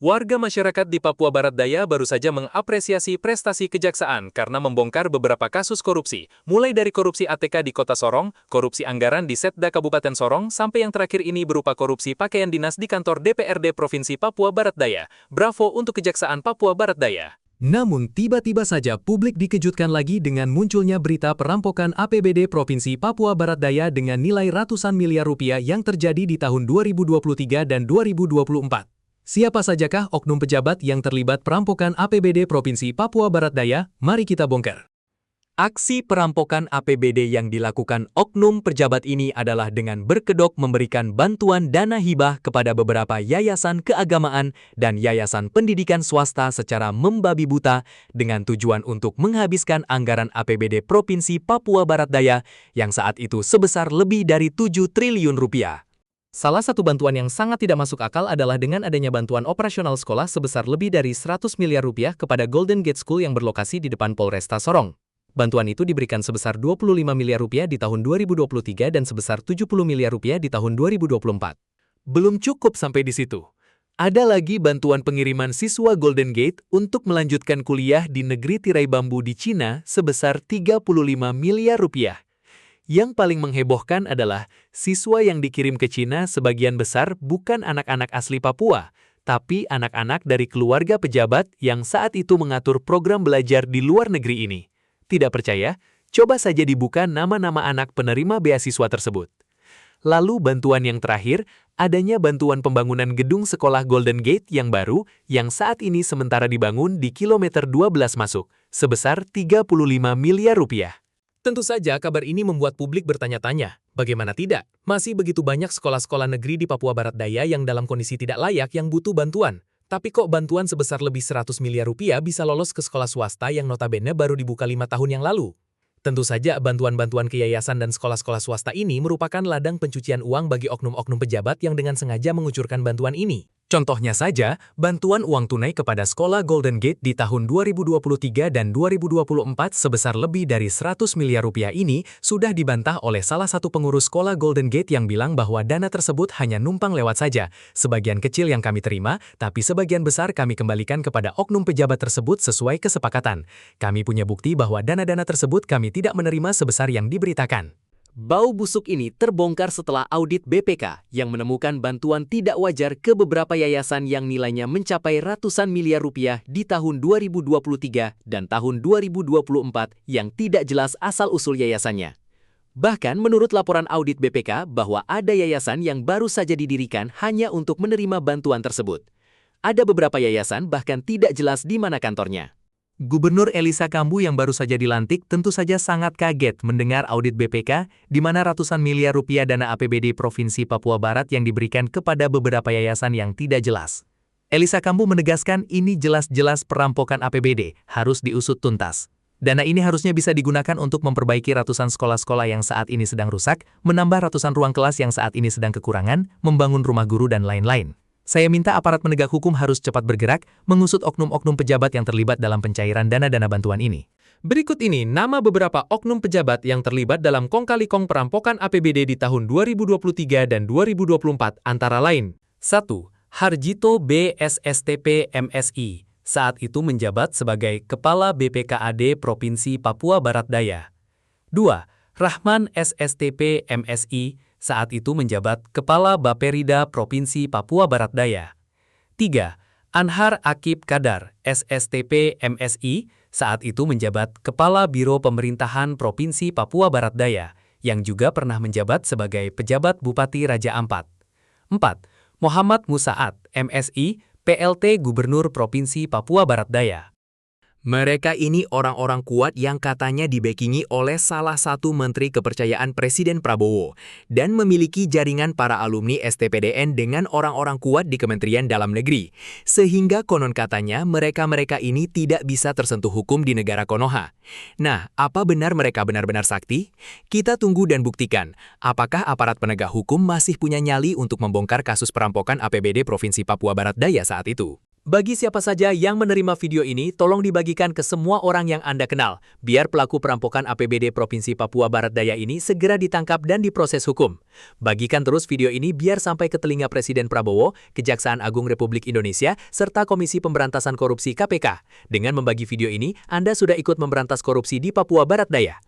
Warga masyarakat di Papua Barat Daya baru saja mengapresiasi prestasi kejaksaan karena membongkar beberapa kasus korupsi, mulai dari korupsi ATK di Kota Sorong, korupsi anggaran di Setda Kabupaten Sorong, sampai yang terakhir ini berupa korupsi pakaian dinas di kantor DPRD Provinsi Papua Barat Daya. Bravo untuk Kejaksaan Papua Barat Daya. Namun tiba-tiba saja publik dikejutkan lagi dengan munculnya berita perampokan APBD Provinsi Papua Barat Daya dengan nilai ratusan miliar rupiah yang terjadi di tahun 2023 dan 2024. Siapa sajakah oknum pejabat yang terlibat perampokan APBD Provinsi Papua Barat Daya? Mari kita bongkar. Aksi perampokan APBD yang dilakukan oknum pejabat ini adalah dengan berkedok memberikan bantuan dana hibah kepada beberapa yayasan keagamaan dan yayasan pendidikan swasta secara membabi buta dengan tujuan untuk menghabiskan anggaran APBD Provinsi Papua Barat Daya yang saat itu sebesar lebih dari 7 triliun rupiah. Salah satu bantuan yang sangat tidak masuk akal adalah dengan adanya bantuan operasional sekolah sebesar lebih dari 100 miliar rupiah kepada Golden Gate School yang berlokasi di depan Polresta Sorong. Bantuan itu diberikan sebesar 25 miliar rupiah di tahun 2023 dan sebesar 70 miliar rupiah di tahun 2024. Belum cukup sampai di situ. Ada lagi bantuan pengiriman siswa Golden Gate untuk melanjutkan kuliah di negeri tirai bambu di Cina sebesar 35 miliar rupiah. Yang paling menghebohkan adalah siswa yang dikirim ke Cina sebagian besar bukan anak-anak asli Papua, tapi anak-anak dari keluarga pejabat yang saat itu mengatur program belajar di luar negeri ini. Tidak percaya? Coba saja dibuka nama-nama anak penerima beasiswa tersebut. Lalu bantuan yang terakhir, adanya bantuan pembangunan gedung sekolah Golden Gate yang baru yang saat ini sementara dibangun di kilometer 12 masuk, sebesar 35 miliar rupiah. Tentu saja kabar ini membuat publik bertanya-tanya, bagaimana tidak? Masih begitu banyak sekolah-sekolah negeri di Papua Barat Daya yang dalam kondisi tidak layak yang butuh bantuan. Tapi kok bantuan sebesar lebih 100 miliar rupiah bisa lolos ke sekolah swasta yang notabene baru dibuka 5 tahun yang lalu? Tentu saja bantuan-bantuan ke yayasan dan sekolah-sekolah swasta ini merupakan ladang pencucian uang bagi oknum-oknum pejabat yang dengan sengaja mengucurkan bantuan ini. Contohnya saja, bantuan uang tunai kepada sekolah Golden Gate di tahun 2023 dan 2024 sebesar lebih dari 100 miliar rupiah ini sudah dibantah oleh salah satu pengurus sekolah Golden Gate yang bilang bahwa dana tersebut hanya numpang lewat saja. Sebagian kecil yang kami terima, tapi sebagian besar kami kembalikan kepada oknum pejabat tersebut sesuai kesepakatan. Kami punya bukti bahwa dana-dana tersebut kami tidak menerima sebesar yang diberitakan. Bau busuk ini terbongkar setelah audit BPK yang menemukan bantuan tidak wajar ke beberapa yayasan yang nilainya mencapai ratusan miliar rupiah di tahun 2023 dan tahun 2024 yang tidak jelas asal-usul yayasannya. Bahkan menurut laporan audit BPK bahwa ada yayasan yang baru saja didirikan hanya untuk menerima bantuan tersebut. Ada beberapa yayasan bahkan tidak jelas di mana kantornya. Gubernur Elisa Kambu yang baru saja dilantik tentu saja sangat kaget mendengar audit BPK di mana ratusan miliar rupiah dana APBD Provinsi Papua Barat yang diberikan kepada beberapa yayasan yang tidak jelas. Elisa Kambu menegaskan ini jelas-jelas perampokan APBD, harus diusut tuntas. Dana ini harusnya bisa digunakan untuk memperbaiki ratusan sekolah-sekolah yang saat ini sedang rusak, menambah ratusan ruang kelas yang saat ini sedang kekurangan, membangun rumah guru dan lain-lain. Saya minta aparat penegak hukum harus cepat bergerak, mengusut oknum-oknum pejabat yang terlibat dalam pencairan dana-dana bantuan ini. Berikut ini nama beberapa oknum pejabat yang terlibat dalam kong-kali-kong perampokan APBD di tahun 2023 dan 2024 antara lain. 1. Harjito B. SSTP MSI, saat itu menjabat sebagai Kepala BPKAD Provinsi Papua Barat Daya. 2. Rahman SSTP MSI, saat itu menjabat Kepala Baperida Provinsi Papua Barat Daya. 3. Anhar Akib Kadar, SSTP MSI, saat itu menjabat Kepala Biro Pemerintahan Provinsi Papua Barat Daya, yang juga pernah menjabat sebagai pejabat Bupati Raja Ampat. 4. Muhammad Musaat, MSI, PLT Gubernur Provinsi Papua Barat Daya. Mereka ini orang-orang kuat yang katanya dibekingi oleh salah satu menteri kepercayaan Presiden Prabowo dan memiliki jaringan para alumni STPDN dengan orang-orang kuat di Kementerian Dalam Negeri. Sehingga konon katanya mereka-mereka ini tidak bisa tersentuh hukum di negara Konoha. Nah, apa benar mereka benar-benar sakti? Kita tunggu dan buktikan, apakah aparat penegak hukum masih punya nyali untuk membongkar kasus perampokan APBD Provinsi Papua Barat Daya saat itu. Bagi siapa saja yang menerima video ini, tolong dibagikan ke semua orang yang Anda kenal, biar pelaku perampokan APBD Provinsi Papua Barat Daya ini segera ditangkap dan diproses hukum. Bagikan terus video ini biar sampai ke telinga Presiden Prabowo, Kejaksaan Agung Republik Indonesia, serta Komisi Pemberantasan Korupsi KPK. Dengan membagi video ini, Anda sudah ikut memberantas korupsi di Papua Barat Daya.